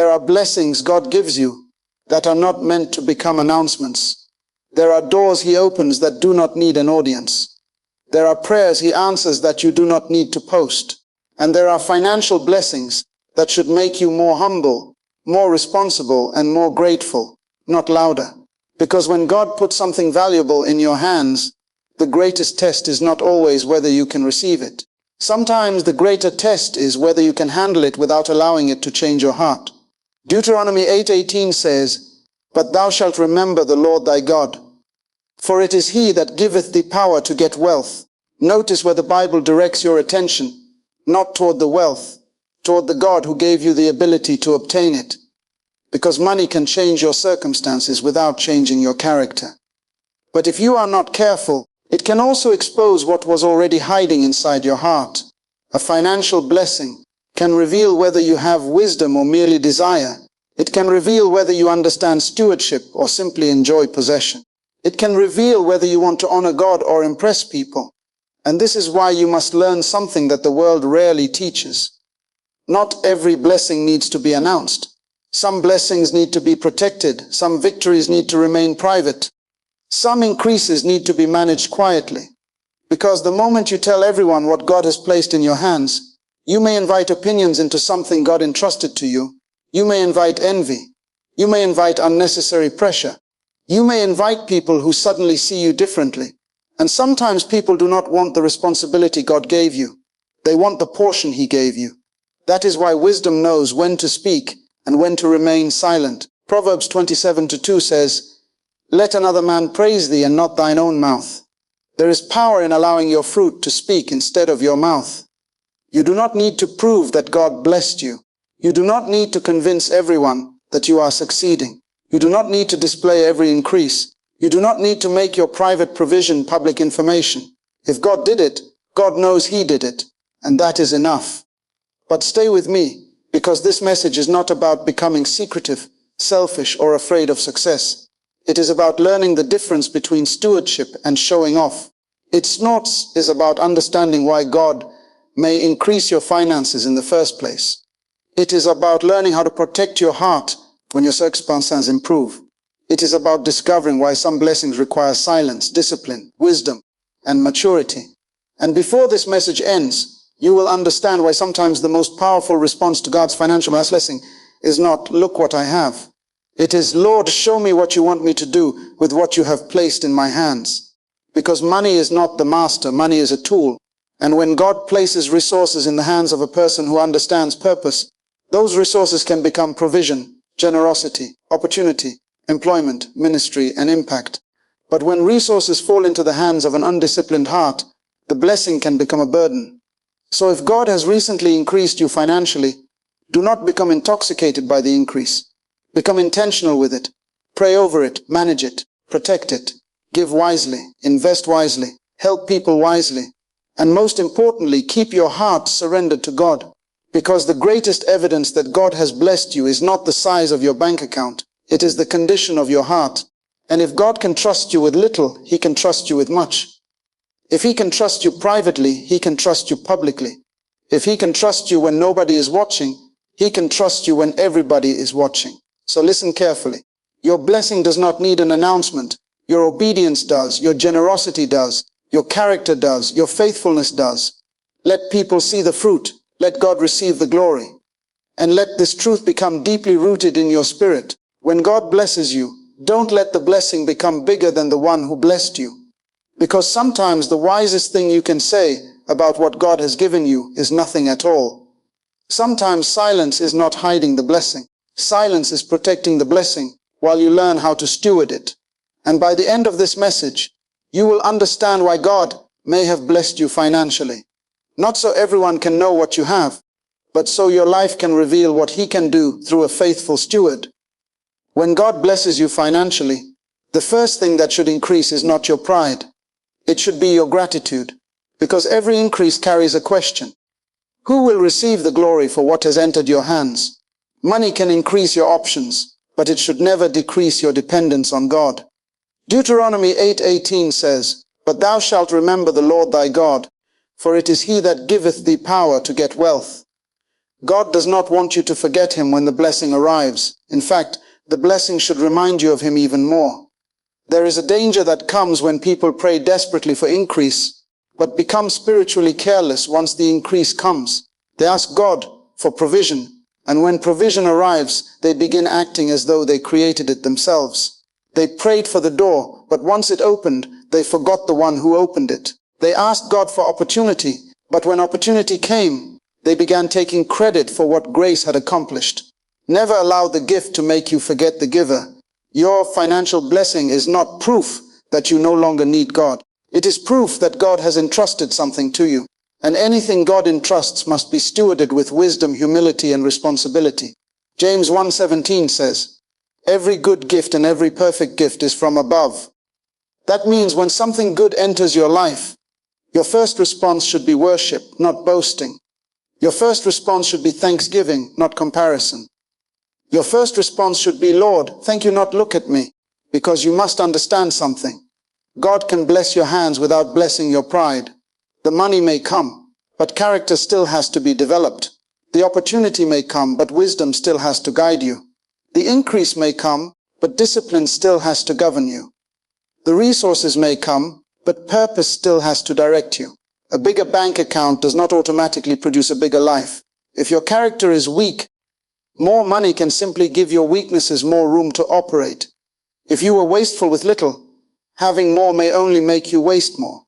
there are blessings God gives you that are not meant to become announcements. There are doors He opens that do not need an audience. There are prayers He answers that you do not need to post. And there are financial blessings that should make you more humble, more responsible, and more grateful, not louder. Because when God puts something valuable in your hands, the greatest test is not always whether you can receive it. Sometimes the greater test is whether you can handle it without allowing it to change your heart. Deuteronomy 8:18 says, "But thou shalt remember the Lord thy God, for it is He that giveth thee power to get wealth." Notice where the Bible directs your attention, not toward the wealth, toward the God who gave you the ability to obtain it. Because money can change your circumstances without changing your character. But if you are not careful, it can also expose what was already hiding inside your heart. A financial blessing can reveal whether you have wisdom or merely desire. It can reveal whether you understand stewardship or simply enjoy possession. It can reveal whether you want to honor God or impress people. And this is why you must learn something that the world rarely teaches. Not every blessing needs to be announced. Some blessings need to be protected. Some victories need to remain private. Some increases need to be managed quietly. Because the moment you tell everyone what God has placed in your hands, you may invite opinions into something God entrusted to you. You may invite envy. You may invite unnecessary pressure. You may invite people who suddenly see you differently. And sometimes people do not want the responsibility God gave you. They want the portion He gave you. That is why wisdom knows when to speak and when to remain silent. Proverbs 27:2 says, "Let another man praise thee and not thine own mouth." There is power in allowing your fruit to speak instead of your mouth. You do not need to prove that God blessed you. You do not need to convince everyone that you are succeeding. You do not need to display every increase. You do not need to make your private provision public information. If God did it, God knows He did it, and that is enough. But stay with me, because this message is not about becoming secretive, selfish, or afraid of success. It is about learning the difference between stewardship and showing off. Its notes is about understanding why God may increase your finances in the first place. It is about learning how to protect your heart when your circumstances improve. It is about discovering why some blessings require silence, discipline, wisdom, and maturity. And before this message ends, you will understand why sometimes the most powerful response to God's financial blessing is not, "Look what I have." It is, "Lord, show me what you want me to do with what you have placed in my hands." Because money is not the master, money is a tool. And when God places resources in the hands of a person who understands purpose, those resources can become provision, generosity, opportunity, employment, ministry, and impact. But when resources fall into the hands of an undisciplined heart, the blessing can become a burden. So if God has recently increased you financially, do not become intoxicated by the increase. Become intentional with it. Pray over it, manage it, protect it, give wisely, invest wisely, help people wisely, and most importantly, keep your heart surrendered to God. Because the greatest evidence that God has blessed you is not the size of your bank account. It is the condition of your heart. And if God can trust you with little, He can trust you with much. If He can trust you privately, He can trust you publicly. If He can trust you when nobody is watching, He can trust you when everybody is watching. So listen carefully. Your blessing does not need an announcement. Your obedience does. Your generosity does. Your character does. Your faithfulness does. Let people see the fruit. Let God receive the glory. And let this truth become deeply rooted in your spirit. When God blesses you, don't let the blessing become bigger than the one who blessed you. Because sometimes the wisest thing you can say about what God has given you is nothing at all. Sometimes silence is not hiding the blessing. Silence is protecting the blessing while you learn how to steward it. And by the end of this message, you will understand why God may have blessed you financially. Not so everyone can know what you have, but so your life can reveal what He can do through a faithful steward. When God blesses you financially, the first thing that should increase is not your pride. It should be your gratitude, because every increase carries a question. Who will receive the glory for what has entered your hands? Money can increase your options, but it should never decrease your dependence on God. Deuteronomy 8:18 says, "But thou shalt remember the Lord thy God, for it is He that giveth thee power to get wealth." God does not want you to forget Him when the blessing arrives. In fact, the blessing should remind you of Him even more. There is a danger that comes when people pray desperately for increase, but become spiritually careless once the increase comes. They ask God for provision, and when provision arrives, they begin acting as though they created it themselves. They prayed for the door, but once it opened, they forgot the one who opened it. They asked God for opportunity, but when opportunity came, they began taking credit for what grace had accomplished. Never allow the gift to make you forget the giver. Your financial blessing is not proof that you no longer need God. It is proof that God has entrusted something to you. And anything God entrusts must be stewarded with wisdom, humility, and responsibility. James 1:17 says, "Every good gift and every perfect gift is from above." That means when something good enters your life, your first response should be worship, not boasting. Your first response should be thanksgiving, not comparison. Your first response should be, "Lord, thank you, not look at me," because you must understand something. God can bless your hands without blessing your pride. The money may come, but character still has to be developed. The opportunity may come, but wisdom still has to guide you. The increase may come, but discipline still has to govern you. The resources may come, but purpose still has to direct you. A bigger bank account does not automatically produce a bigger life. If your character is weak, more money can simply give your weaknesses more room to operate. If you were wasteful with little, having more may only make you waste more.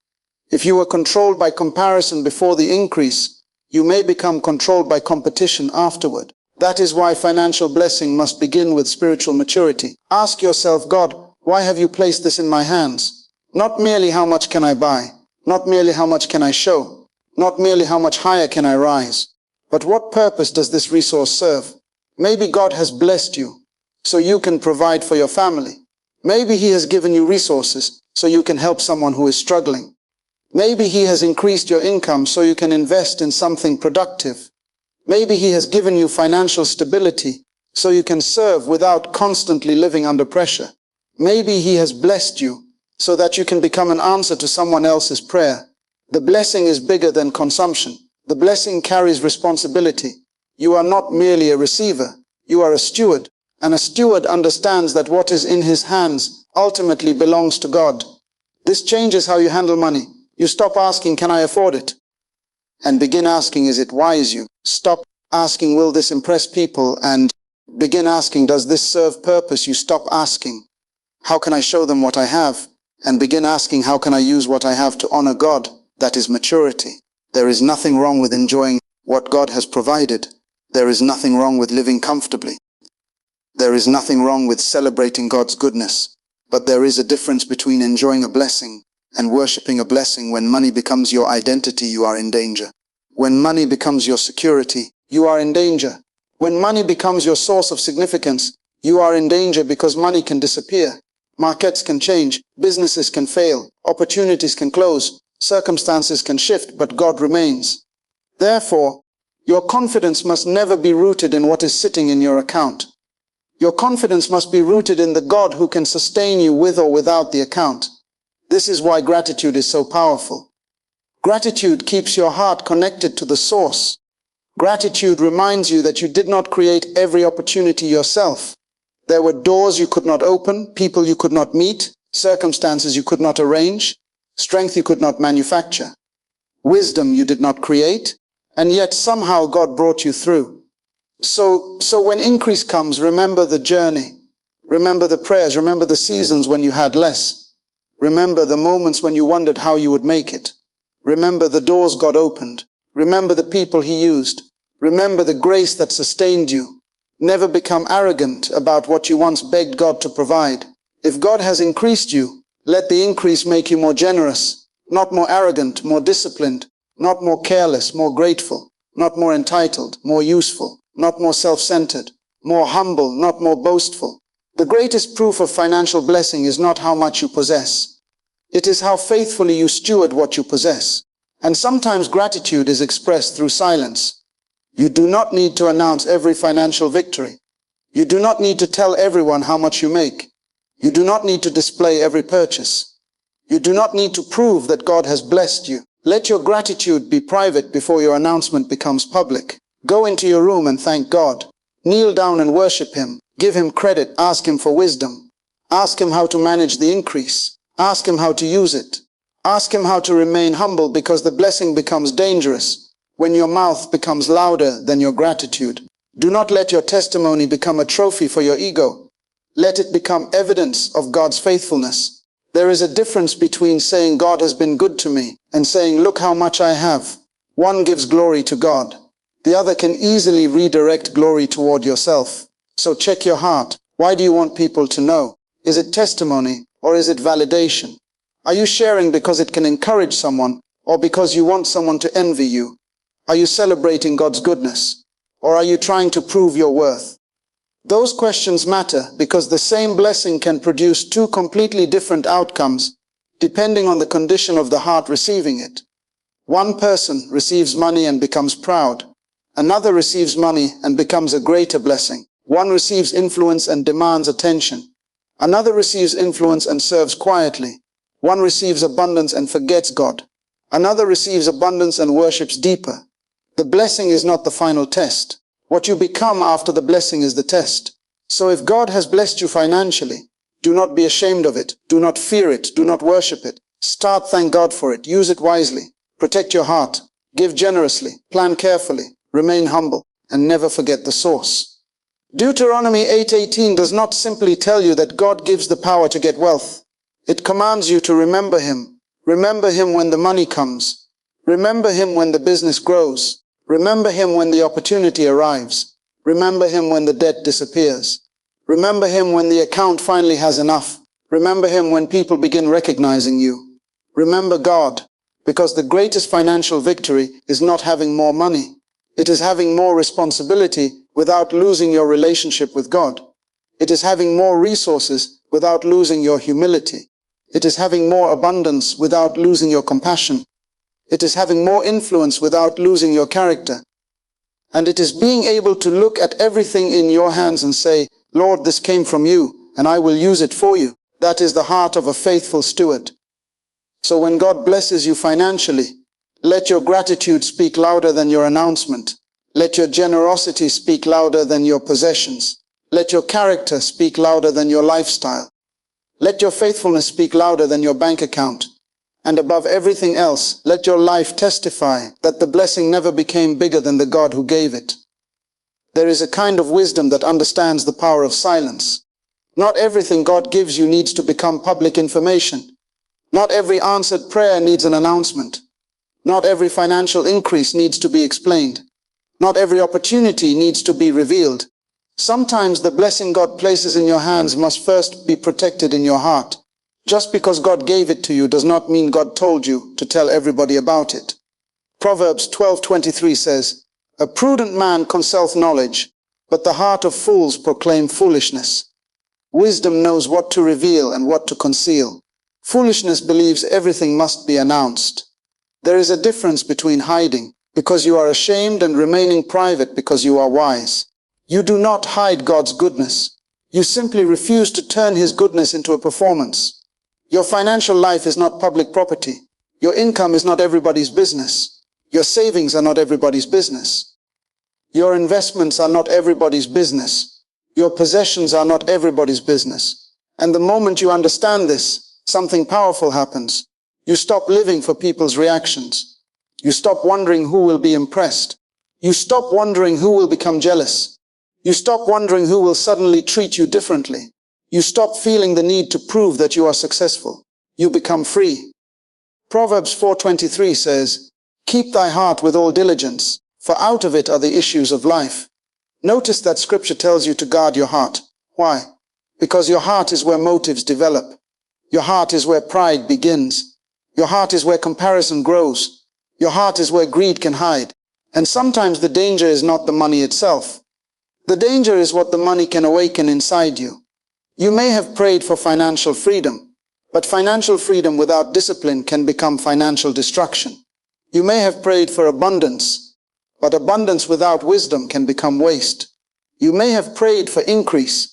If you were controlled by comparison before the increase, you may become controlled by competition afterward. That is why financial blessing must begin with spiritual maturity. Ask yourself, God, why have you placed this in my hands? Not merely how much can I buy, not merely how much can I show, not merely how much higher can I rise, but what purpose does this resource serve? Maybe God has blessed you so you can provide for your family. Maybe He has given you resources so you can help someone who is struggling. Maybe He has increased your income so you can invest in something productive. Maybe He has given you financial stability so you can serve without constantly living under pressure. Maybe He has blessed you so that you can become an answer to someone else's prayer. The blessing is bigger than consumption. The blessing carries responsibility. You are not merely a receiver, you are a steward, and a steward understands that what is in his hands ultimately belongs to God. This changes how you handle money. You stop asking, "Can I afford it?" and begin asking, "Is it wise you?" Stop asking, "Will this impress people?" and begin asking, "Does this serve purpose?" You stop asking, "How can I show them what I have?" and begin asking, "How can I use what I have to honor God?" That is maturity. There is nothing wrong with enjoying what God has provided. There is nothing wrong with living comfortably. There is nothing wrong with celebrating God's goodness. But there is a difference between enjoying a blessing and worshiping a blessing. When money becomes your identity, you are in danger. When money becomes your security, you are in danger. When money becomes your source of significance, you are in danger because money can disappear. Markets can change, businesses can fail, opportunities can close, circumstances can shift, but God remains. Therefore, your confidence must never be rooted in what is sitting in your account. Your confidence must be rooted in the God who can sustain you with or without the account. This is why gratitude is so powerful. Gratitude keeps your heart connected to the source. Gratitude reminds you that you did not create every opportunity yourself. There were doors you could not open, people you could not meet, circumstances you could not arrange, strength you could not manufacture, wisdom you did not create, and yet somehow God brought you through. So when increase comes, remember the journey. Remember the prayers. Remember the seasons when you had less. Remember the moments when you wondered how you would make it. Remember the doors God opened. Remember the people He used. Remember the grace that sustained you. Never become arrogant about what you once begged God to provide. If God has increased you, let the increase make you more generous, not more arrogant, more disciplined, not more careless, more grateful, not more entitled, more useful, not more self-centered, more humble, not more boastful. The greatest proof of financial blessing is not how much you possess. It is how faithfully you steward what you possess. And sometimes gratitude is expressed through silence. You do not need to announce every financial victory. You do not need to tell everyone how much you make. You do not need to display every purchase. You do not need to prove that God has blessed you. Let your gratitude be private before your announcement becomes public. Go into your room and thank God. Kneel down and worship Him. Give Him credit. Ask Him for wisdom. Ask Him how to manage the increase. Ask Him how to use it. Ask Him how to remain humble, because the blessing becomes dangerous when your mouth becomes louder than your gratitude. Do not let your testimony become a trophy for your ego. Let it become evidence of God's faithfulness. There is a difference between saying God has been good to me and saying look how much I have. One gives glory to God. The other can easily redirect glory toward yourself. So check your heart. Why do you want people to know? Is it testimony or is it validation? Are you sharing because it can encourage someone or because you want someone to envy you? Are you celebrating God's goodness or are you trying to prove your worth? Those questions matter because the same blessing can produce two completely different outcomes depending on the condition of the heart receiving it. One person receives money and becomes proud. Another receives money and becomes a greater blessing. One receives influence and demands attention. Another receives influence and serves quietly. One receives abundance and forgets God. Another receives abundance and worships deeper. The blessing is not the final test. What you become after the blessing is the test. So if God has blessed you financially, do not be ashamed of it. Do not fear it. Do not worship it. Start, thank God for it. Use it wisely. Protect your heart. Give generously. Plan carefully. Remain humble. And never forget the source. Deuteronomy 8:18 does not simply tell you that God gives the power to get wealth. It commands you to remember Him. Remember Him when the money comes. Remember Him when the business grows. Remember Him when the opportunity arrives. Remember Him when the debt disappears. Remember Him when the account finally has enough. Remember Him when people begin recognizing you. Remember God, because the greatest financial victory is not having more money. It is having more responsibility without losing your relationship with God. It is having more resources without losing your humility. It is having more abundance without losing your compassion. It is having more influence without losing your character. And it is being able to look at everything in your hands and say, Lord, this came from you, and I will use it for you. That is the heart of a faithful steward. So when God blesses you financially, let your gratitude speak louder than your announcement. Let your generosity speak louder than your possessions. Let your character speak louder than your lifestyle. Let your faithfulness speak louder than your bank account. And above everything else, let your life testify that the blessing never became bigger than the God who gave it. There is a kind of wisdom that understands the power of silence. Not everything God gives you needs to become public information. Not every answered prayer needs an announcement. Not every financial increase needs to be explained. Not every opportunity needs to be revealed. Sometimes the blessing God places in your hands must first be protected in your heart. Just because God gave it to you does not mean God told you to tell everybody about it. Proverbs 12:23 says, "A prudent man concealeth knowledge, but the heart of fools proclaim foolishness." Wisdom knows what to reveal and what to conceal. Foolishness believes everything must be announced. There is a difference between hiding because you are ashamed and remaining private because you are wise. You do not hide God's goodness. You simply refuse to turn His goodness into a performance. Your financial life is not public property. Your income is not everybody's business. Your savings are not everybody's business. Your investments are not everybody's business. Your possessions are not everybody's business. And the moment you understand this, something powerful happens. You stop living for people's reactions. You stop wondering who will be impressed. You stop wondering who will become jealous. You stop wondering who will suddenly treat you differently. You stop feeling the need to prove that you are successful. You become free. Proverbs 4:23 says, "Keep thy heart with all diligence, for out of it are the issues of life." Notice that scripture tells you to guard your heart. Why? Because your heart is where motives develop. Your heart is where pride begins. Your heart is where comparison grows. Your heart is where greed can hide. And sometimes the danger is not the money itself. The danger is what the money can awaken inside you. You may have prayed for financial freedom, but financial freedom without discipline can become financial destruction. You may have prayed for abundance, but abundance without wisdom can become waste. You may have prayed for increase,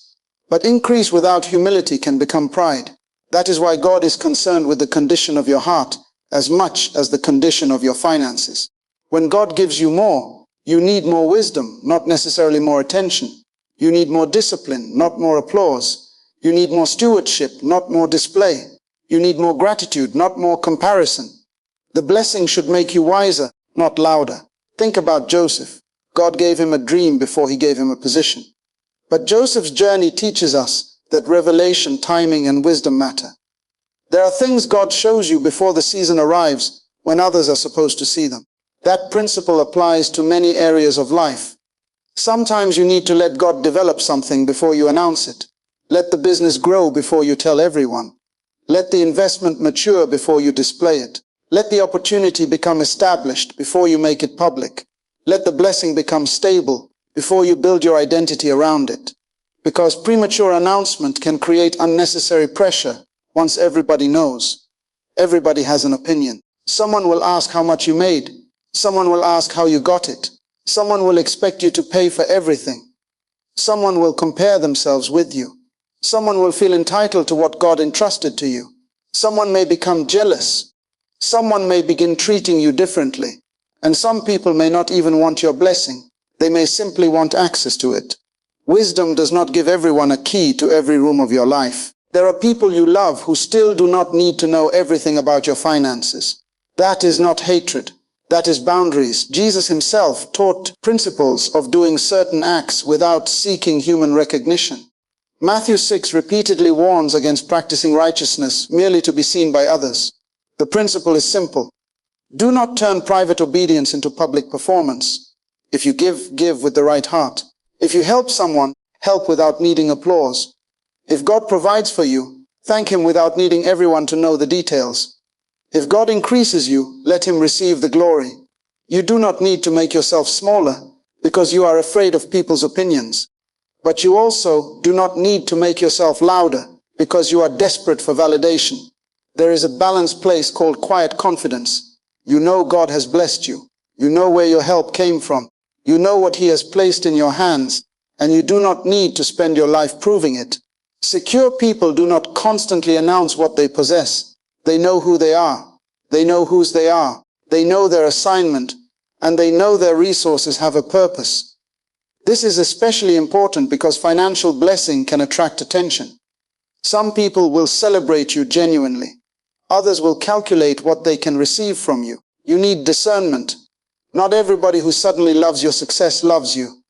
but increase without humility can become pride. That is why God is concerned with the condition of your heart as much as the condition of your finances. When God gives you more, You need more wisdom, not necessarily more attention. You need more discipline, not more applause. You need more stewardship, not more display. You need more gratitude, not more comparison. The blessing should make you wiser, not louder. Think about Joseph. God gave him a dream before he gave him a position. But Joseph's journey teaches us that revelation, timing, and wisdom matter. There are things God shows you before the season arrives, when others are supposed to see them. That principle applies to many areas of life. Sometimes you need to let God develop something before you announce it. Let the business grow before you tell everyone. Let the investment mature before you display it. Let the opportunity become established before you make it public. Let the blessing become stable before you build your identity around it. Because premature announcement can create unnecessary pressure once everybody knows. Everybody has an opinion. Someone will ask how much you made. Someone will ask how you got it. Someone will expect you to pay for everything. Someone will compare themselves with you. Someone will feel entitled to what God entrusted to you. Someone may become jealous. Someone may begin treating you differently. And some people may not even want your blessing. They may simply want access to it. Wisdom does not give everyone a key to every room of your life. There are people you love who still do not need to know everything about your finances. That is not hatred. That is boundaries. Jesus himself taught principles of doing certain acts without seeking human recognition. Matthew 6 repeatedly warns against practicing righteousness merely to be seen by others. The principle is simple. Do not turn private obedience into public performance. If you give, give with the right heart. If you help someone, help without needing applause. If God provides for you, thank him without needing everyone to know the details. If God increases you, let him receive the glory. You do not need to make yourself smaller because you are afraid of people's opinions. But you also do not need to make yourself louder because you are desperate for validation. There is a balanced place called quiet confidence. You know God has blessed you. You know where your help came from. You know what he has placed in your hands, and you do not need to spend your life proving it. Secure people do not constantly announce what they possess. They know who they are. They know whose they are. They know their assignment, and they know their resources have a purpose. This is especially important because financial blessing can attract attention. Some people will celebrate you genuinely. Others will calculate what they can receive from you. You need discernment. Not everybody who suddenly loves your success loves you.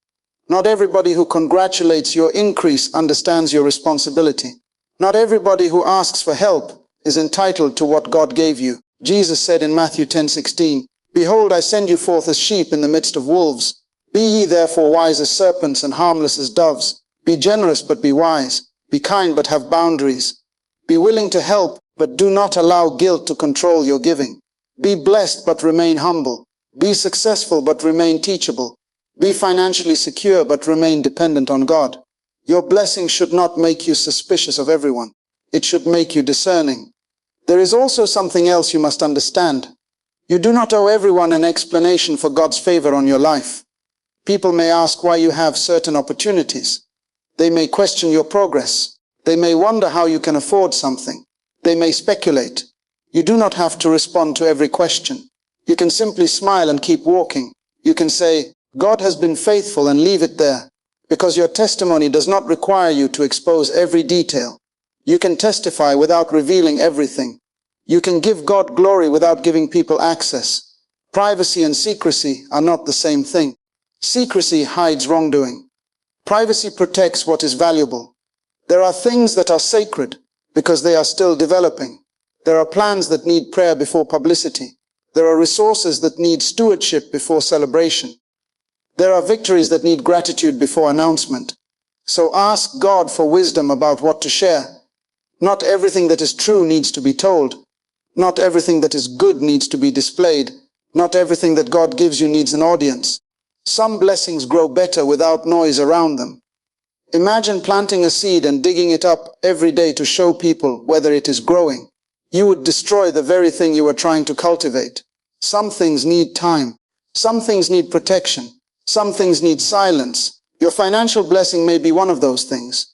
Not everybody who congratulates your increase understands your responsibility. Not everybody who asks for help is entitled to what God gave you. Jesus said in Matthew 10:16, "Behold, I send you forth as sheep in the midst of wolves. Be ye therefore wise as serpents and harmless as doves. Be generous, but be wise. Be kind, but have boundaries. Be willing to help, but do not allow guilt to control your giving. Be blessed, but remain humble. Be successful, but remain teachable. Be financially secure, but remain dependent on God." Your blessing should not make you suspicious of everyone. It should make you discerning. There is also something else you must understand. You do not owe everyone an explanation for God's favor on your life. People may ask why you have certain opportunities. They may question your progress. They may wonder how you can afford something. They may speculate. You do not have to respond to every question. You can simply smile and keep walking. You can say, "God has been faithful," and leave it there, because your testimony does not require you to expose every detail. You can testify without revealing everything. You can give God glory without giving people access. Privacy and secrecy are not the same thing. Secrecy hides wrongdoing. Privacy protects what is valuable. There are things that are sacred because they are still developing. There are plans that need prayer before publicity. There are resources that need stewardship before celebration. There are victories that need gratitude before announcement. So ask God for wisdom about what to share. Not everything that is true needs to be told. Not everything that is good needs to be displayed. Not everything that God gives you needs an audience. Some blessings grow better without noise around them. Imagine planting a seed and digging it up every day to show people whether it is growing. You would destroy the very thing you are trying to cultivate. Some things need time. Some things need protection. Some things need silence. Your financial blessing may be one of those things.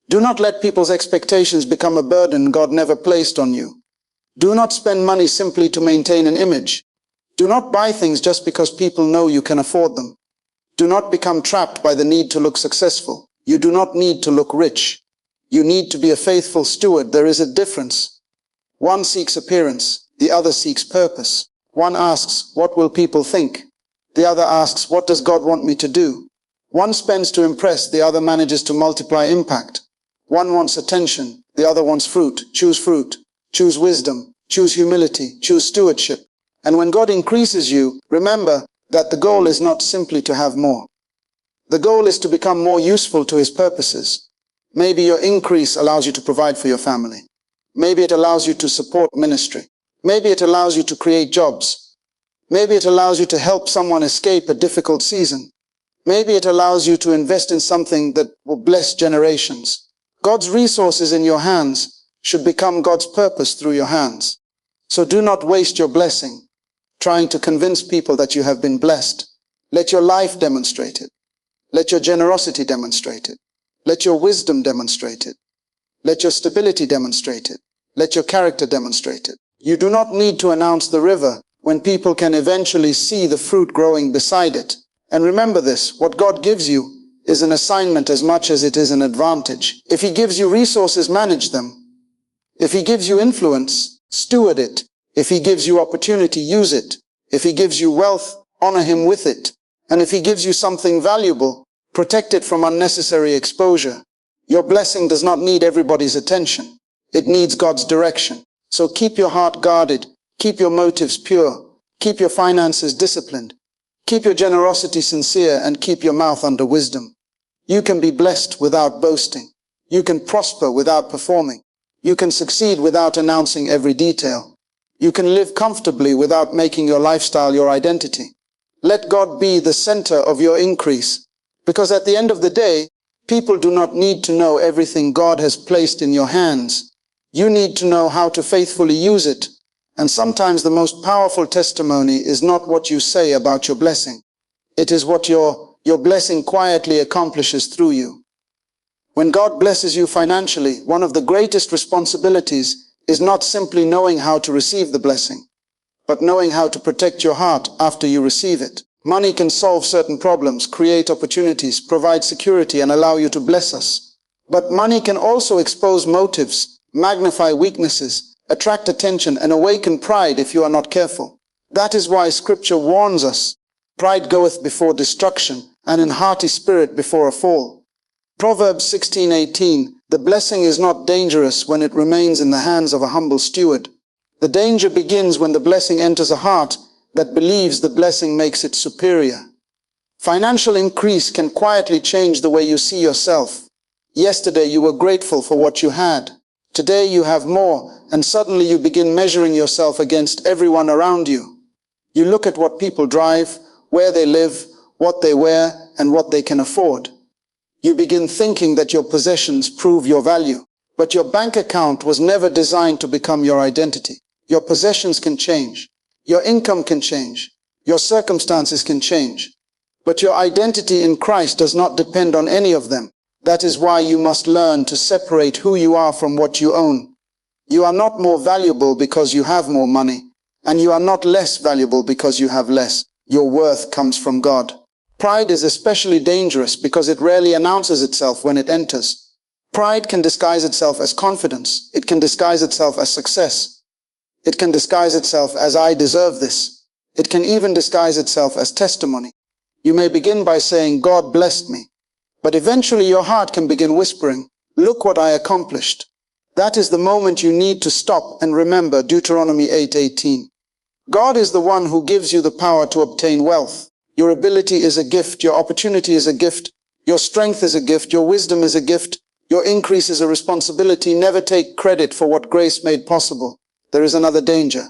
Do not let people's expectations become a burden God never placed on you. Do not spend money simply to maintain an image. Do not buy things just because people know you can afford them. Do not become trapped by the need to look successful. You do not need to look rich. You need to be a faithful steward. There is a difference. One seeks appearance, the other seeks purpose. One asks, what will people think? The other asks, what does God want me to do? One spends to impress, the other manages to multiply impact. One wants attention, the other wants fruit. Choose wisdom, choose humility, choose stewardship. And when God increases you, remember that the goal is not simply to have more. The goal is to become more useful to His purposes. Maybe your increase allows you to provide for your family. Maybe it allows you to support ministry. Maybe it allows you to create jobs. Maybe it allows you to help someone escape a difficult season. Maybe it allows you to invest in something that will bless generations. God's resources in your hands should become God's purpose through your hands. So do not waste your blessing trying to convince people that you have been blessed. Let your life demonstrate it. Let your generosity demonstrate it. Let your wisdom demonstrate it. Let your stability demonstrate it. Let your character demonstrate it. You do not need to announce the river when people can eventually see the fruit growing beside it. And remember this, what God gives you is an assignment as much as it is an advantage. If He gives you resources, manage them. If He gives you influence, steward it. If He gives you opportunity, use it. If He gives you wealth, honor Him with it. And if He gives you something valuable, protect it from unnecessary exposure. Your blessing does not need everybody's attention. It needs God's direction. So keep your heart guarded. Keep your motives pure. Keep your finances disciplined. Keep your generosity sincere and keep your mouth under wisdom. You can be blessed without boasting. You can prosper without performing. You can succeed without announcing every detail. You can live comfortably without making your lifestyle your identity. Let God be the center of your increase, because at the end of the day, people do not need to know everything God has placed in your hands. You need to know how to faithfully use it. And sometimes the most powerful testimony is not what you say about your blessing. It is what your blessing quietly accomplishes through you. When God blesses you financially, one of the greatest responsibilities is not simply knowing how to receive the blessing, but knowing how to protect your heart after you receive it. Money can solve certain problems, create opportunities, provide security, and allow you to bless us. But money can also expose motives, magnify weaknesses, attract attention, and awaken pride if you are not careful. That is why Scripture warns us, pride goeth before destruction, and an haughty spirit before a fall. Proverbs 16:18, the blessing is not dangerous when it remains in the hands of a humble steward. The danger begins when the blessing enters a heart that believes the blessing makes it superior. Financial increase can quietly change the way you see yourself. Yesterday you were grateful for what you had. Today you have more, and suddenly you begin measuring yourself against everyone around you. You look at what people drive, where they live, what they wear, and what they can afford. You begin thinking that your possessions prove your value. But your bank account was never designed to become your identity. Your possessions can change. Your income can change. Your circumstances can change. But your identity in Christ does not depend on any of them. That is why you must learn to separate who you are from what you own. You are not more valuable because you have more money, and you are not less valuable because you have less. Your worth comes from God. Pride is especially dangerous because it rarely announces itself when it enters. Pride can disguise itself as confidence. It can disguise itself as success. It can disguise itself as I deserve this. It can even disguise itself as testimony. You may begin by saying, God blessed me. But eventually your heart can begin whispering, look what I accomplished. That is the moment you need to stop and remember Deuteronomy 8:18. God is the one who gives you the power to obtain wealth. Your ability is a gift. Your opportunity is a gift. Your strength is a gift. Your wisdom is a gift. Your increase is a responsibility. Never take credit for what grace made possible. There is another danger,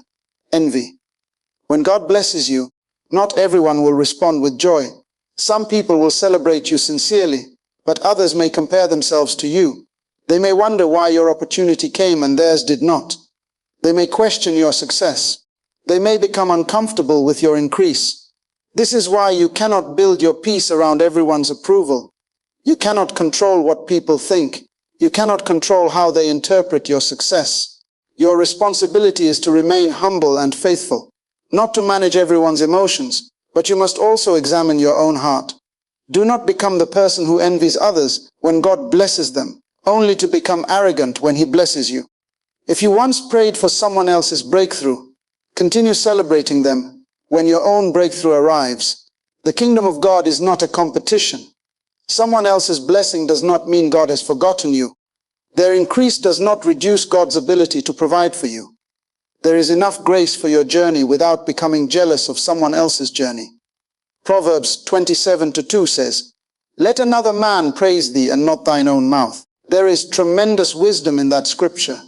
envy. When God blesses you, not everyone will respond with joy. Some people will celebrate you sincerely, but others may compare themselves to you. They may wonder why your opportunity came and theirs did not. They may question your success. They may become uncomfortable with your increase. This is why you cannot build your peace around everyone's approval. You cannot control what people think. You cannot control how they interpret your success. Your responsibility is to remain humble and faithful, not to manage everyone's emotions, but you must also examine your own heart. Do not become the person who envies others when God blesses them, only to become arrogant when He blesses you. If you once prayed for someone else's breakthrough, continue celebrating them when your own breakthrough arrives. The kingdom of God is not a competition. Someone else's blessing does not mean God has forgotten you. Their increase does not reduce God's ability to provide for you. There is enough grace for your journey without becoming jealous of someone else's journey. Proverbs 27:2 says, "Let another man praise thee and not thine own mouth." There is tremendous wisdom in that scripture.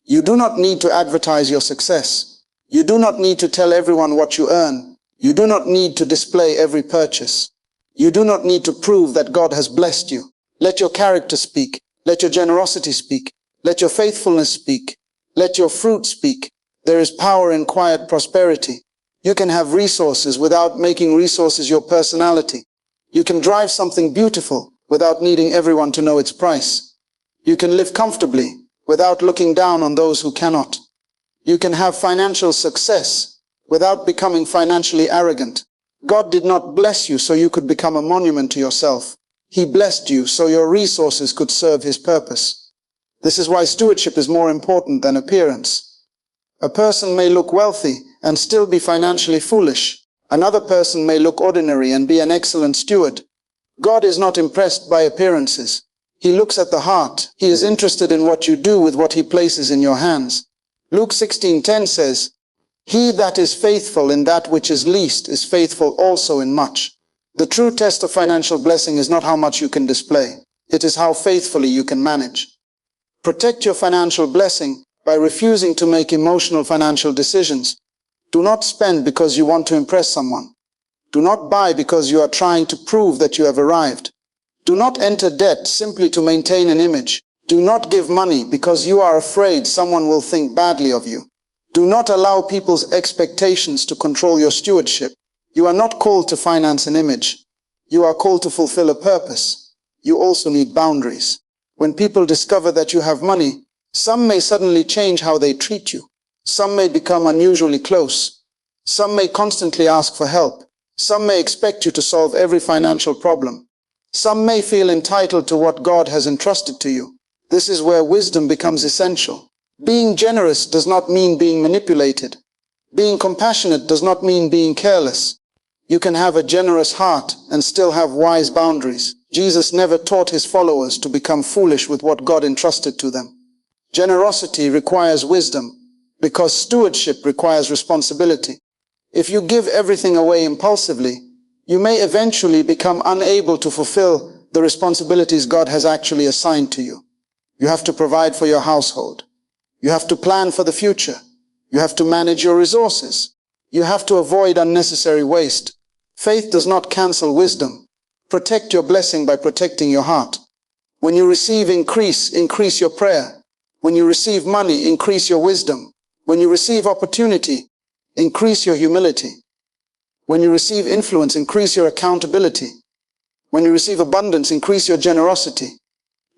You do not need to advertise your success. You do not need to tell everyone what you earn. You do not need to display every purchase. You do not need to prove that God has blessed you. Let your character speak. Let your generosity speak. Let your faithfulness speak. Let your fruit speak. There is power in quiet prosperity. You can have resources without making resources your personality. You can drive something beautiful without needing everyone to know its price. You can live comfortably without looking down on those who cannot. You can have financial success without becoming financially arrogant. God did not bless you so you could become a monument to yourself. He blessed you so your resources could serve His purpose. This is why stewardship is more important than appearance. A person may look wealthy and still be financially foolish. Another person may look ordinary and be an excellent steward. God is not impressed by appearances. He looks at the heart. He is interested in what you do with what He places in your hands. Luke 16:10 says, "He that is faithful in that which is least is faithful also in much." The true test of financial blessing is not how much you can display. It is how faithfully you can manage. Protect your financial blessing by refusing to make emotional financial decisions. Do not spend because you want to impress someone. Do not buy because you are trying to prove that you have arrived. Do not enter debt simply to maintain an image. Do not give money because you are afraid someone will think badly of you. Do not allow people's expectations to control your stewardship. You are not called to finance an image. You are called to fulfill a purpose. You also need boundaries. When people discover that you have money, some may suddenly change how they treat you. Some may become unusually close. Some may constantly ask for help. Some may expect you to solve every financial problem. Some may feel entitled to what God has entrusted to you. This is where wisdom becomes essential. Being generous does not mean being manipulated. Being compassionate does not mean being careless. You can have a generous heart and still have wise boundaries. Jesus never taught His followers to become foolish with what God entrusted to them. Generosity requires wisdom because stewardship requires responsibility. If you give everything away impulsively, you may eventually become unable to fulfill the responsibilities God has actually assigned to you. You have to provide for your household. You have to plan for the future. You have to manage your resources. You have to avoid unnecessary waste. Faith does not cancel wisdom. Protect your blessing by protecting your heart. When you receive increase, increase your prayer. When you receive money, increase your wisdom. When you receive opportunity, increase your humility. When you receive influence, increase your accountability. When you receive abundance, increase your generosity.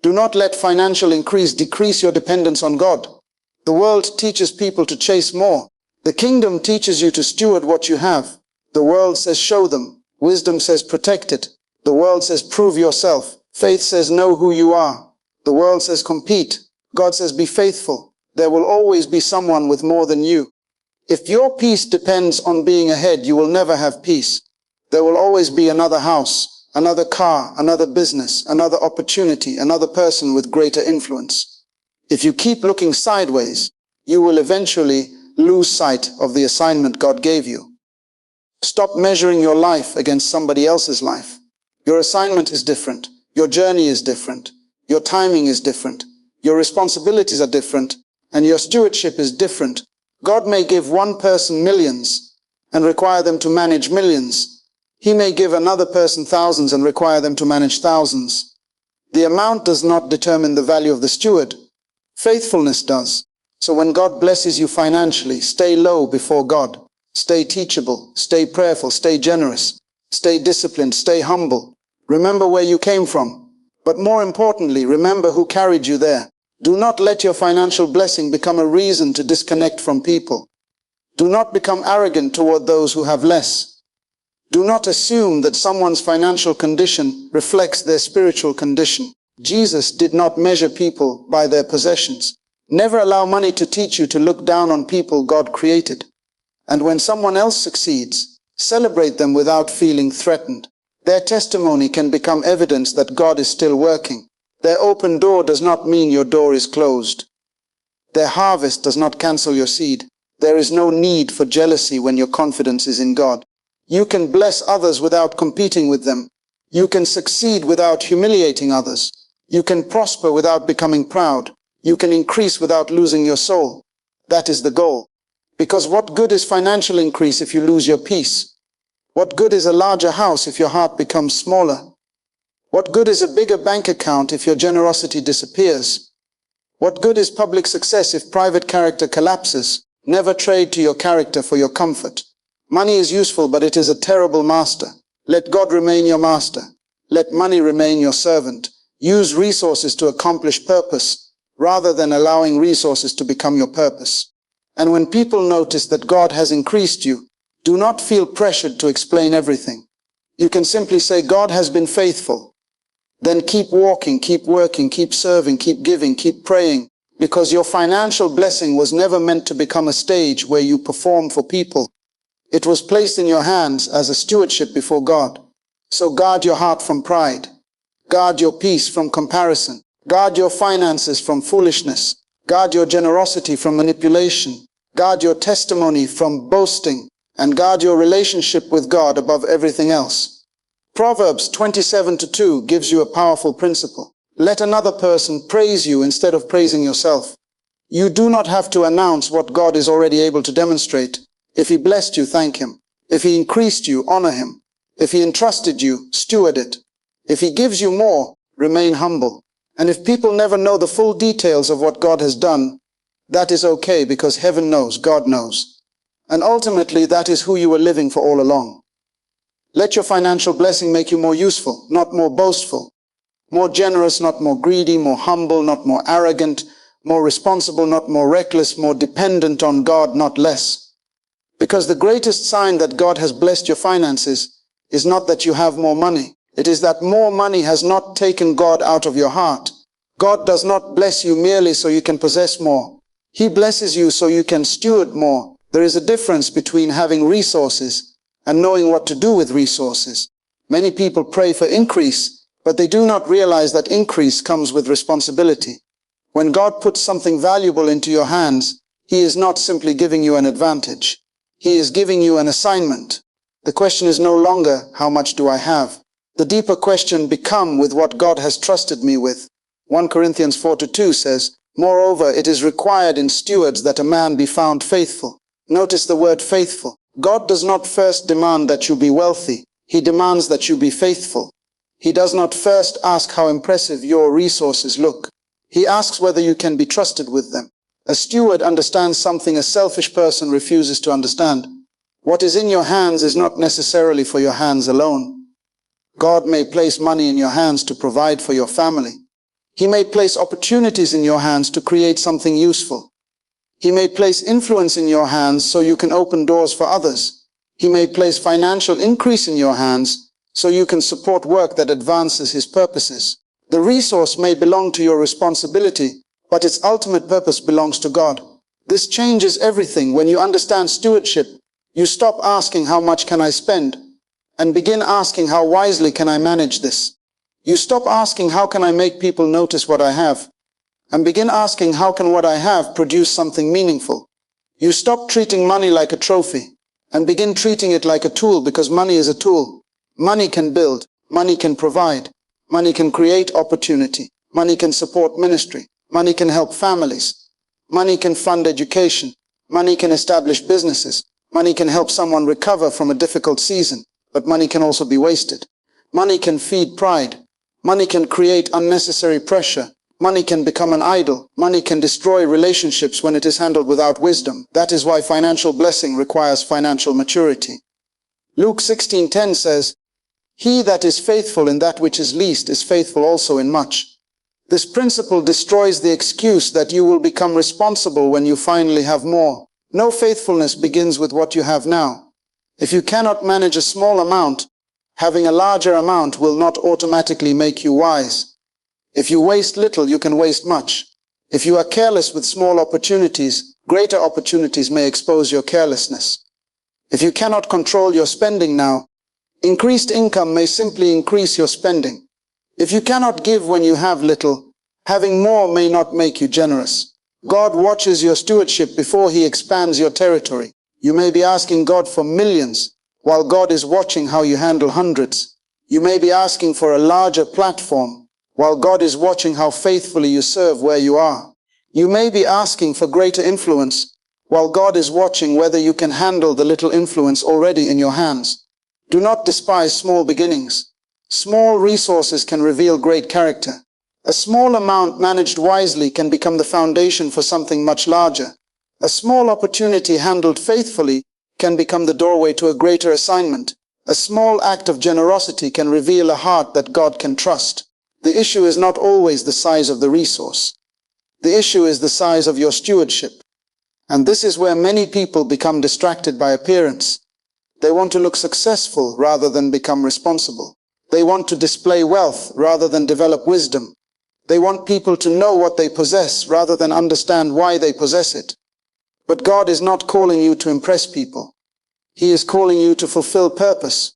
Do not let financial increase decrease your dependence on God. The world teaches people to chase more. The kingdom teaches you to steward what you have. The world says show them. Wisdom says protect it. The world says prove yourself. Faith says know who you are. The world says compete. God says be faithful. There will always be someone with more than you. If your peace depends on being ahead, you will never have peace. There will always be another house, another car, another business, another opportunity, another person with greater influence. If you keep looking sideways, you will eventually lose sight of the assignment God gave you. Stop measuring your life against somebody else's life. Your assignment is different. Your journey is different. Your timing is different. Your responsibilities are different. And your stewardship is different. God may give one person millions and require them to manage millions. He may give another person thousands and require them to manage thousands. The amount does not determine the value of the steward. Faithfulness does. So when God blesses you financially, stay low before God. Stay teachable, stay prayerful, stay generous, stay disciplined, stay humble. Remember where you came from. But more importantly, remember who carried you there. Do not let your financial blessing become a reason to disconnect from people. Do not become arrogant toward those who have less. Do not assume that someone's financial condition reflects their spiritual condition. Jesus did not measure people by their possessions. Never allow money to teach you to look down on people God created. And when someone else succeeds, celebrate them without feeling threatened. Their testimony can become evidence that God is still working. Their open door does not mean your door is closed. Their harvest does not cancel your seed. There is no need for jealousy when your confidence is in God. You can bless others without competing with them. You can succeed without humiliating others. You can prosper without becoming proud. You can increase without losing your soul. That is the goal. Because what good is financial increase if you lose your peace? What good is a larger house if your heart becomes smaller? What good is a bigger bank account if your generosity disappears? What good is public success if private character collapses? Never trade to your character for your comfort. Money is useful, but it is a terrible master. Let God remain your master. Let money remain your servant. Use resources to accomplish purpose, rather than allowing resources to become your purpose. And when people notice that God has increased you, do not feel pressured to explain everything. You can simply say, God has been faithful. Then keep walking, keep working, keep serving, keep giving, keep praying, because your financial blessing was never meant to become a stage where you perform for people. It was placed in your hands as a stewardship before God. So guard your heart from pride. Guard your peace from comparison. Guard your finances from foolishness. Guard your generosity from manipulation. Guard your testimony from boasting. And guard your relationship with God above everything else. Proverbs 27:2 gives you a powerful principle. Let another person praise you instead of praising yourself. You do not have to announce what God is already able to demonstrate. If He blessed you, thank Him. If He increased you, honor Him. If He entrusted you, steward it. If He gives you more, remain humble. And if people never know the full details of what God has done, that is okay, because heaven knows, God knows. And ultimately, that is who you were living for all along. Let your financial blessing make you more useful, not more boastful. More generous, not more greedy. More humble, not more arrogant. More responsible, not more reckless. More dependent on God, not less. Because the greatest sign that God has blessed your finances is not that you have more money. It is that more money has not taken God out of your heart. God does not bless you merely so you can possess more. He blesses you so you can steward more. There is a difference between having resources and knowing what to do with resources. Many people pray for increase, but they do not realize that increase comes with responsibility. When God puts something valuable into your hands, He is not simply giving you an advantage. He is giving you an assignment. The question is no longer, how much do I have? The deeper question become, with what God has trusted me with. 1 Corinthians 4:2 says, moreover, it is required in stewards that a man be found faithful. Notice the word faithful. God does not first demand that you be wealthy. He demands that you be faithful. He does not first ask how impressive your resources look. He asks whether you can be trusted with them. A steward understands something a selfish person refuses to understand. What is in your hands is not necessarily for your hands alone. God may place money in your hands to provide for your family. He may place opportunities in your hands to create something useful. He may place influence in your hands so you can open doors for others. He may place financial increase in your hands so you can support work that advances His purposes. The resource may belong to your responsibility, but its ultimate purpose belongs to God. This changes everything. When you understand stewardship, you stop asking how much can I spend and begin asking how wisely can I manage this. You stop asking how can I make people notice what I have and begin asking how can what I have produce something meaningful. You stop treating money like a trophy and begin treating it like a tool, because money is a tool. Money can build, money can provide, money can create opportunity, money can support ministry, money can help families, money can fund education, money can establish businesses, money can help someone recover from a difficult season, but money can also be wasted. Money can feed pride. Money can create unnecessary pressure. Money can become an idol. Money can destroy relationships when it is handled without wisdom. That is why financial blessing requires financial maturity. Luke 16:10 says, he that is faithful in that which is least is faithful also in much. This principle destroys the excuse that you will become responsible when you finally have more. No faithfulness begins with what you have now. If you cannot manage a small amount, having a larger amount will not automatically make you wise. If you waste little, you can waste much. If you are careless with small opportunities, greater opportunities may expose your carelessness. If you cannot control your spending now, increased income may simply increase your spending. If you cannot give when you have little, having more may not make you generous. God watches your stewardship before He expands your territory. You may be asking God for millions, while God is watching how you handle hundreds. You may be asking for a larger platform, while God is watching how faithfully you serve where you are. You may be asking for greater influence, while God is watching whether you can handle the little influence already in your hands. Do not despise small beginnings. Small resources can reveal great character. A small amount managed wisely can become the foundation for something much larger. A small opportunity handled faithfully can become the doorway to a greater assignment. A small act of generosity can reveal a heart that God can trust. The issue is not always the size of the resource. The issue is the size of your stewardship. And this is where many people become distracted by appearance. They want to look successful rather than become responsible. They want to display wealth rather than develop wisdom. They want people to know what they possess rather than understand why they possess it. But God is not calling you to impress people. He is calling you to fulfill purpose.